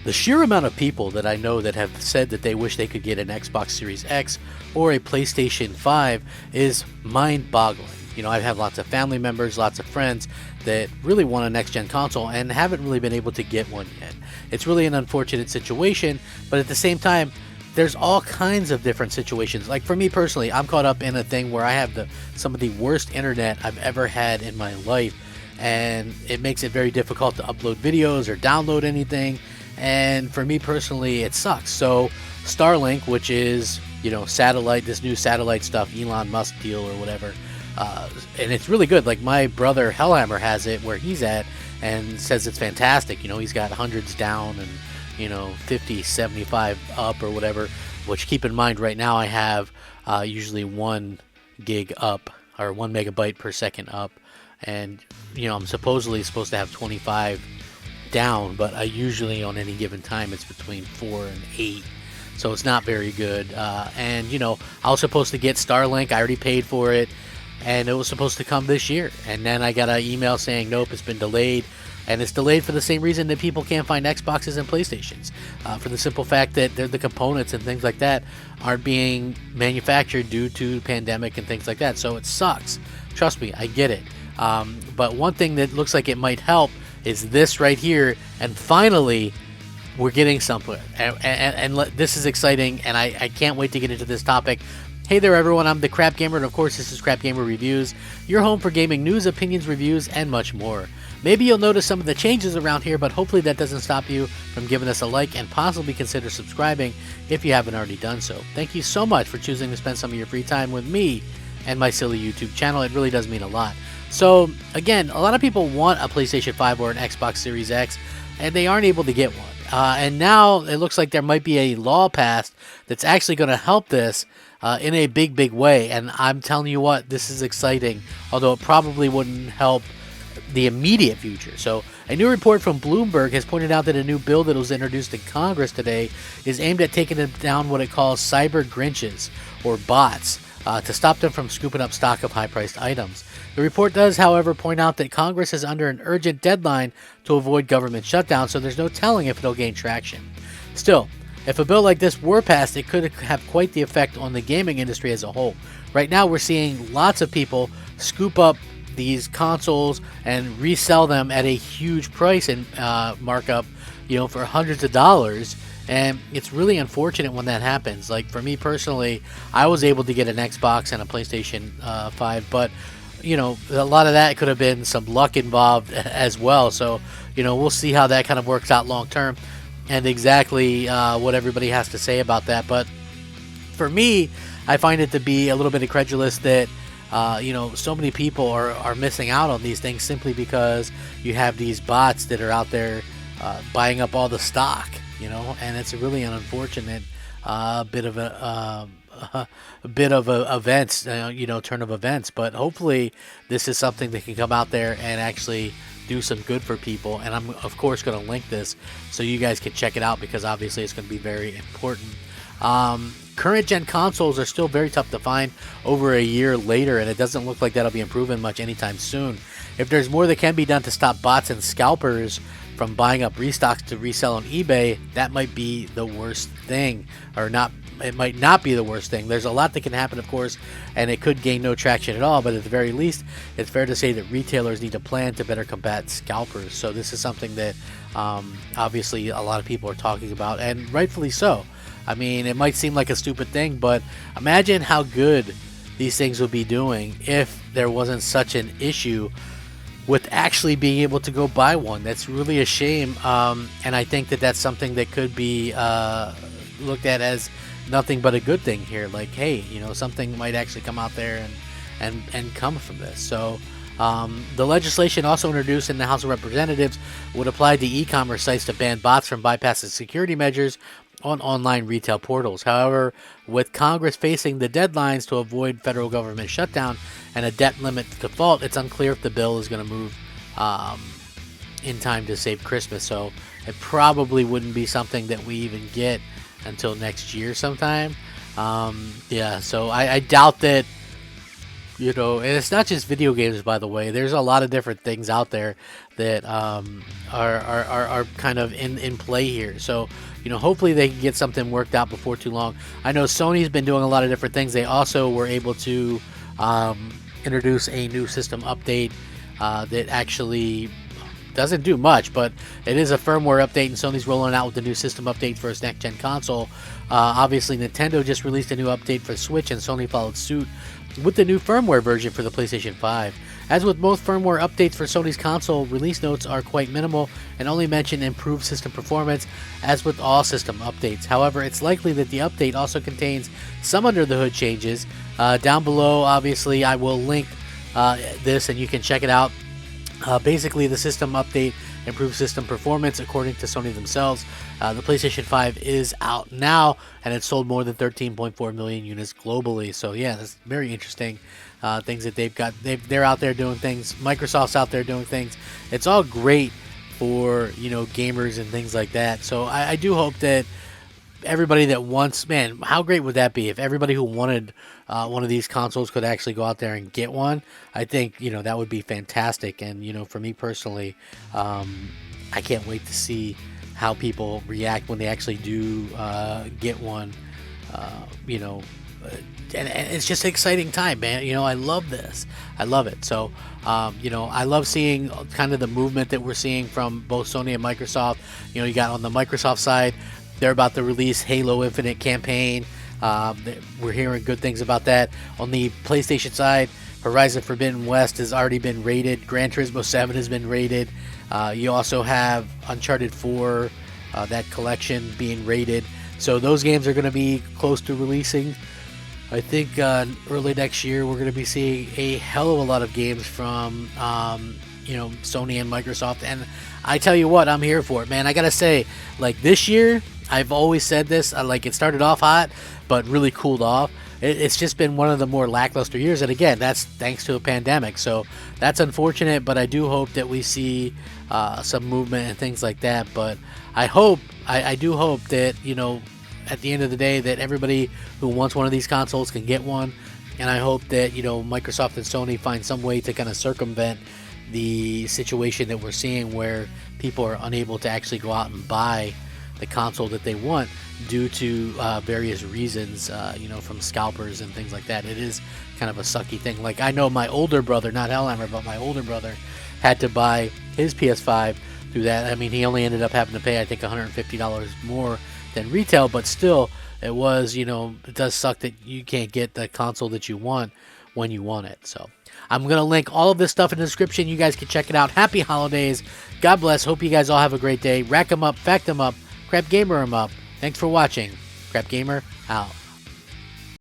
The sheer amount of people that I know that have said that they wish they could get an Xbox Series X or a PlayStation 5 is mind-boggling. You know, I have lots of family members, lots of friends that really want a next-gen console and haven't really been able to get one yet. It's really an unfortunate situation, but at the same time, there's all kinds of different situations. Like for me personally, I'm caught up in a thing where I have some of the worst internet I've ever had in my life, and it makes it very difficult to upload videos or download anything. And for me personally, it sucks. So Starlink, which is, you know, satellite, this new satellite stuff, Elon Musk deal or whatever, and it's really good. Like my brother Hellhammer has it where he's at and says it's fantastic. You know, he's got hundreds down and, you know, 50, 75 up or whatever, which keep in mind right now I have usually 1 gig up or 1 megabyte per second up. And, you know, I'm supposedly supposed to have 25 down, but I usually on any given time it's between 4 and 8, so it's not very good. And you know, I was supposed to get Starlink. I already paid for it, and it was supposed to come this year, and then I got an email saying nope, it's been delayed. And it's delayed for the same reason that people can't find Xboxes and PlayStations, for the simple fact that the components and things like that aren't being manufactured due to pandemic and things like that. So it sucks, trust me, I get it. But one thing that looks like it might help is this right here, and finally we're getting somewhere, and this is exciting, and I can't wait to get into this topic. Hey there everyone, I'm the Crapgamer, and of course this is Crapgamer Reviews, your home for gaming news, opinions, reviews, and much more. Maybe you'll notice some of the changes around here, but hopefully that doesn't stop you from giving us a like and possibly consider subscribing if you haven't already done so. Thank you so much for choosing to spend some of your free time with me and my silly YouTube channel. It really does mean a lot. So again, a lot of people want a PlayStation 5 or an Xbox Series X, and they aren't able to get one. And now it looks like there might be a law passed that's actually going to help this in a big way. And I'm telling you what, this is exciting, although it probably wouldn't help the immediate future. So a new report from Bloomberg has pointed out that a new bill that was introduced in Congress today is aimed at taking down what it calls cyber Grinches or bots to stop them from scooping up stock of high-priced items. The report does, however, point out that Congress is under an urgent deadline to avoid government shutdown, so there's no telling if it'll gain traction. Still, if a bill like this were passed, it could have quite the effect on the gaming industry as a whole. Right now, we're seeing lots of people scoop up these consoles and resell them at a huge price and markup, you know, for hundreds of dollars. And it's really unfortunate when that happens. Like for me personally, I was able to get an Xbox and a PlayStation 5, but you know, a lot of that could have been some luck involved as well. So, you know, we'll see how that kind of works out long term and exactly what everybody has to say about that. But for me, I find it to be a little bit incredulous that you know, so many people are missing out on these things simply because you have these bots that are out there buying up all the stock, you know, and it's really an unfortunate bit of a events, you know, turn of events. But hopefully this is something that can come out there and actually do some good for people. And I'm of course going to link this so you guys can check it out, because obviously it's going to be very important. Current gen consoles are still very tough to find over a year later, and it doesn't look like that'll be improving much anytime soon. If there's more that can be done to stop bots and scalpers from buying up restocks to resell on eBay, that might be the worst thing, or not. It might not be the worst thing. There's a lot that can happen, of course, and it could gain no traction at all, but at the very least, it's fair to say that retailers need a plan to better combat scalpers. So this is something that obviously a lot of people are talking about, and rightfully so. I mean, it might seem like a stupid thing, but imagine how good these things would be doing if there wasn't such an issue with actually being able to go buy one. That's really a shame, and I think that that's something that could be looked at as nothing but a good thing here. Like, hey, you know, something might actually come out there and come from this. So the legislation also introduced in the House of Representatives would apply to e-commerce sites to ban bots from bypassing security measures on online retail portals. However, with Congress facing the deadlines to avoid federal government shutdown and a debt limit default, it's unclear if the bill is going to move in time to save Christmas. So it probably wouldn't be something that we even get until next year sometime. Yeah, so I doubt that You know, and it's not just video games, by the way. There's a lot of different things out there that are kind of in play here. So, you know, hopefully they can get something worked out before too long. I know Sony's been doing a lot of different things. They also were able to introduce a new system update that actually doesn't do much, but it is a firmware update, and Sony's rolling out with the new system update for its next-gen console. Obviously, Nintendo just released a new update for Switch, and Sony followed suit with the new firmware version for the PlayStation 5. As with most firmware updates for Sony's console, release notes are quite minimal and only mention improved system performance, as with all system updates. However, it's likely that the update also contains some under-the-hood changes. Down below, obviously, I will link this, and you can check it out. Basically, the system update improves system performance according to Sony themselves. The PlayStation 5 is out now, and it's sold more than 13.4 million units globally. So yeah, that's very interesting things that they've got. They're out there doing things. Microsoft's out there doing things. It's all great for, you know, gamers and things like that. So I do hope that everybody that wants, man, how great would that be if everybody who wanted one of these consoles could actually go out there and get one? I think, you know, that would be fantastic. And, you know, for me personally, I can't wait to see how people react when they actually do get one. You know, and it's just an exciting time, man. You know, I love this. I love it. So, you know, I love seeing kind of the movement that we're seeing from both Sony and Microsoft. You know, you got on the Microsoft side, they're about to release Halo Infinite campaign. We're hearing good things about that. On the PlayStation side, Horizon Forbidden West has already been rated. Gran Turismo 7 has been rated. You also have Uncharted 4, that collection being rated. So those games are going to be close to releasing. I think early next year we're going to be seeing a hell of a lot of games from you know, Sony and Microsoft. And I tell you what, I'm here for it, man. I got to say, like, this year, I've always said this, like, it started off hot, but really cooled off. It's just been one of the more lackluster years, and again, that's thanks to a pandemic, so that's unfortunate, but I do hope that we see some movement and things like that. But I do hope that, you know, at the end of the day, that everybody who wants one of these consoles can get one, and I hope that, you know, Microsoft and Sony find some way to kind of circumvent the situation that we're seeing where people are unable to actually go out and buy the console that they want due to various reasons, you know, from scalpers and things like that. It is kind of a sucky thing. Like, I know my older brother, not Hellhammer, but my older brother had to buy his PS5 through that. I mean, he only ended up having to pay, I think, $150 more than retail, but still, it was, you know, it does suck that you can't get the console that you want when you want it. So I'm going to link all of this stuff in the description. You guys can check it out. Happy holidays. God bless. Hope you guys all have a great day. Rack 'em up, fact 'em up, Crap Gamer 'em up. Thanks for watching. Crap Gamer out.